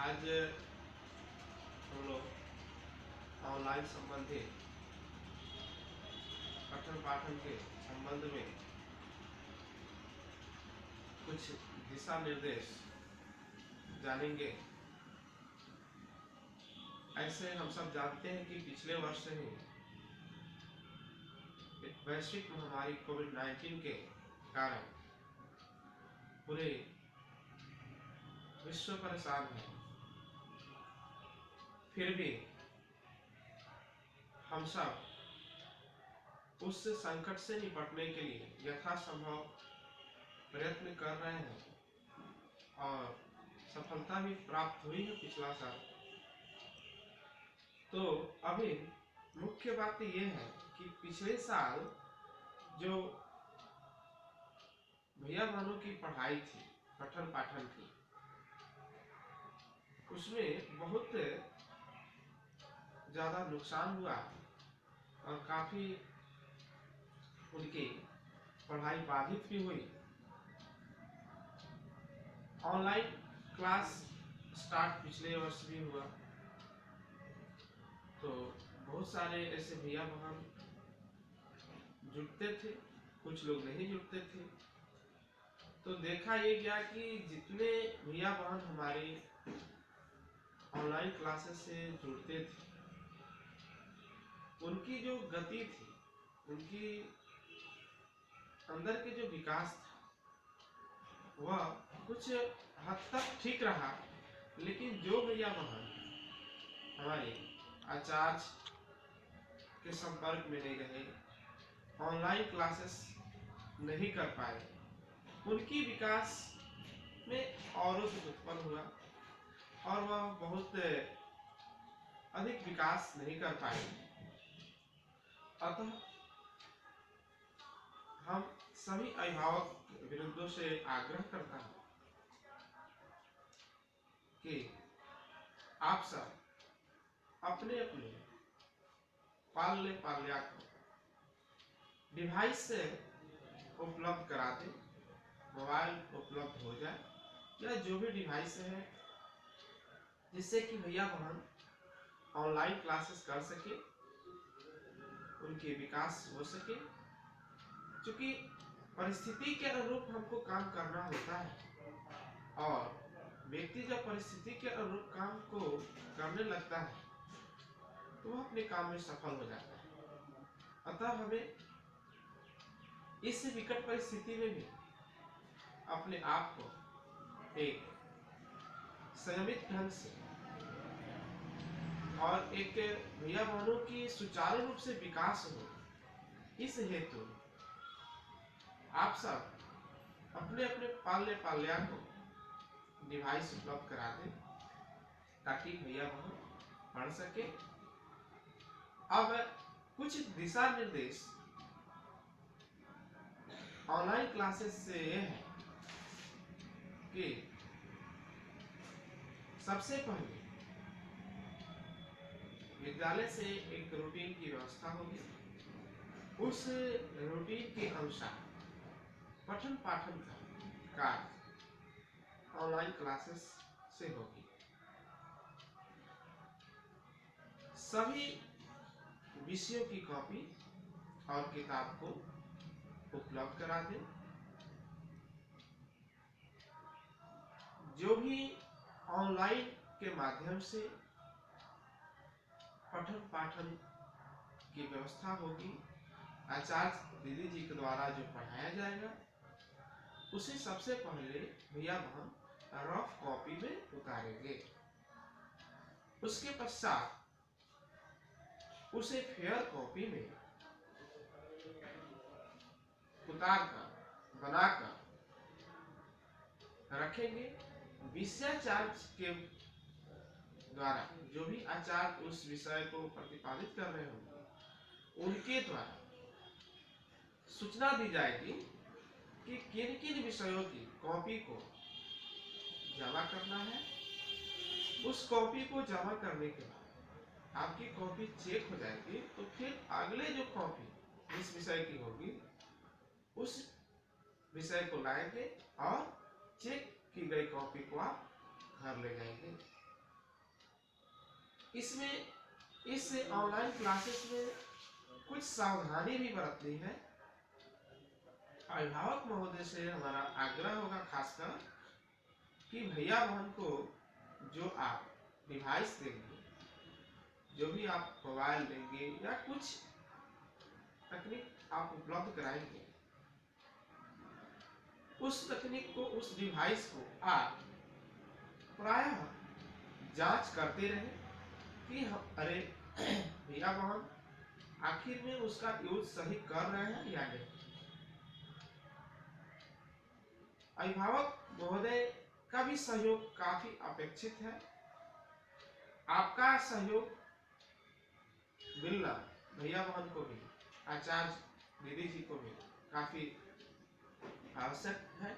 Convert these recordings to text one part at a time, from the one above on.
आज हम लोग ऑनलाइन संबंधित पठन पाठन के संबंध में कुछ दिशा निर्देश जानेंगे। ऐसे हम सब जानते हैं कि पिछले वर्ष से ही एक वैश्विक महामारी कोविड-19 के कारण पूरे विश्व परेशान है। फिर भी हम सब उस संकट से निपटने के लिए यथासंभव प्रयत्न कर रहे हैं और सफलता भी प्राप्त हुई है पिछला साल। तो अभी मुख्य बात ये है कि पिछले साल जो भैया बहनों की पढ़ाई थी, पठन पाठन की, उसमें बहुत ज़्यादा नुकसान हुआ और काफ़ी उनकी पढ़ाई बाधित भी हुई। ऑनलाइन क्लास स्टार्ट पिछले वर्ष भी हुआ, तो बहुत सारे ऐसे भैया बहन जुड़ते थे, कुछ लोग नहीं जुड़ते थे। तो देखा ये गया कि जितने भैया बहन हमारे ऑनलाइन क्लासेस से जुड़ते थे, उनकी जो गति थी, उनकी अंदर के जो विकास था, वह कुछ हद तक ठीक रहा। लेकिन जो भैया बहन हमारे आचार्य के संपर्क में नहीं रहे, ऑनलाइन क्लासेस नहीं कर पाए, उनकी विकास में अवरोध उत्पन्न हुआ और वह बहुत अधिक विकास नहीं कर पाए। अतः हम सभी अभिभावक विरुद्धों से आग्रह करता हूं कि आप सब अपने अपने पालने पाल्या को डिवाइस से उपलब्ध करा दें, मोबाइल उपलब्ध हो जाए या जो भी डिवाइस है, जिससे कि भैया बहन ऑनलाइन क्लासेस कर सके, उनके विकास हो सके। क्योंकि परिस्थिति के अनुरूप हमको काम करना होता है और व्यक्ति जब परिस्थिति के अनुरूप काम को करने लगता है तो वह अपने काम में सफल हो जाता है। अतः हमें इस विकट परिस्थिति में भी अपने आप को एक संयमित ढंग से और एक भैया बहनों की सुचारू रूप से विकास हो, इस हेतु आप सब अपने अपने पालने पाल्या को डिवाइस उपलब्ध करा दें ताकि भैया बहन पढ़ सके। अब कुछ दिशा निर्देश ऑनलाइन क्लासेस से ये है कि सबसे पहले विद्यालय से एक रूटीन की व्यवस्था होगी। उस रूटीन के अनुसार पठन पाठन का कार्य ऑनलाइन क्लासेस से होगी। सभी विषयों की कॉपी और किताब को उपलब्ध करा दें। जो भी ऑनलाइन के माध्यम से पठन पाठन की व्यवस्था होगी, आचार्य दीदी जी के द्वारा जो पढ़ाया जाएगा, उसे सबसे पहले भैया बहन रफ कॉपी में उतारेंगे। उसके पश्चात उसे फेयर कॉपी में उतारकर बनाकर रखेंगे। विषयाचार्य के द्वारा जो भी आचार्य उस विषय को प्रतिपादित कर रहे होंगे, उनके द्वारा सूचना दी जाएगी कि किन किन विषयों की कॉपी को जमा करना है। उस कॉपी को जमा करने के बाद आपकी कॉपी चेक हो जाएगी, तो फिर अगले जो कॉपी जिस विषय की होगी, उस विषय को लाएंगे और चेक की गई कॉपी को आप घर ले जाएंगे। इसमें इस ऑनलाइन क्लासेस में कुछ सावधानी भी बरतनी है। अभिभावक महोदय से हमारा आग्रह होगा खासकर कि भैया बहन को जो आप डिवाइस देंगे, जो भी आप मोबाइल देंगे या कुछ तकनीक आप उपलब्ध कराएंगे, उस तकनीक को, उस डिवाइस को आप प्रायः जांच करते रहें कि हम अरे भैया बहन आखिर में उसका यूज सही कर रहे हैं या नहीं। अभिभावक महोदय का भी सहयोग काफी अपेक्षित है। आपका सहयोग मिलना भैया बहन को भी, आचार्य दीदी जी को भी काफी आवश्यक है,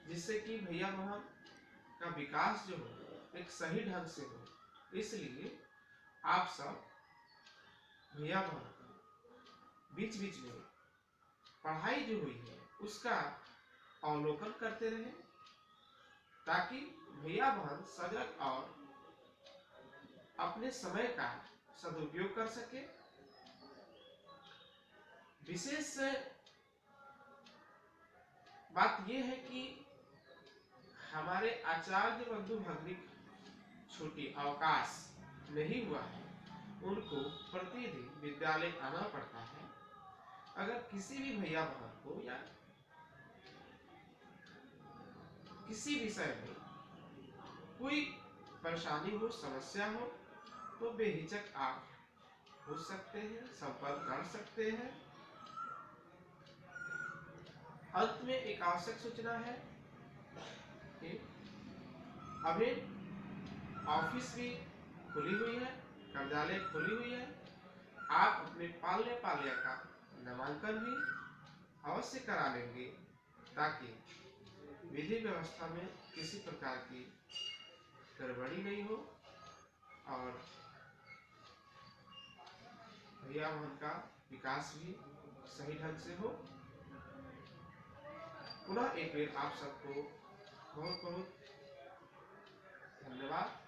जिससे कि भैया बहन का विकास जो हो एक सही ढंग से हो। इसलिए आप सब भैया बहन बीच बीच में पढ़ाई जो हुई है उसका अवलोकन करते रहे, ताकि भैया बहन सजग और अपने समय का सदुपयोग कर सके। विशेष बात यह है कि हमारे आचार्य बंधु भगिनी छुट्टी अवकाश नहीं हुआ है, उनको प्रतिदिन विद्यालय आना पड़ता है। अगर किसी भी भैया बहन को या किसी विषय में कोई परेशानी हो, समस्या हो, तो बेहिचक आप पूछ सकते हैं, संपर्क कर सकते हैं। अंत में एक आवश्यक सूचना है कि अभी ऑफिस भी खुली हुई है, कार्यालय खुली हुई है। आप अपने पालने पालिया का नामांकन भी अवश्य करा लेंगे, ताकि विधि व्यवस्था में किसी प्रकार की गड़बड़ी नहीं हो और भैया बहन का विकास भी सही ढंग से हो। पुनः एक बार आप सबको बहुत बहुत धन्यवाद।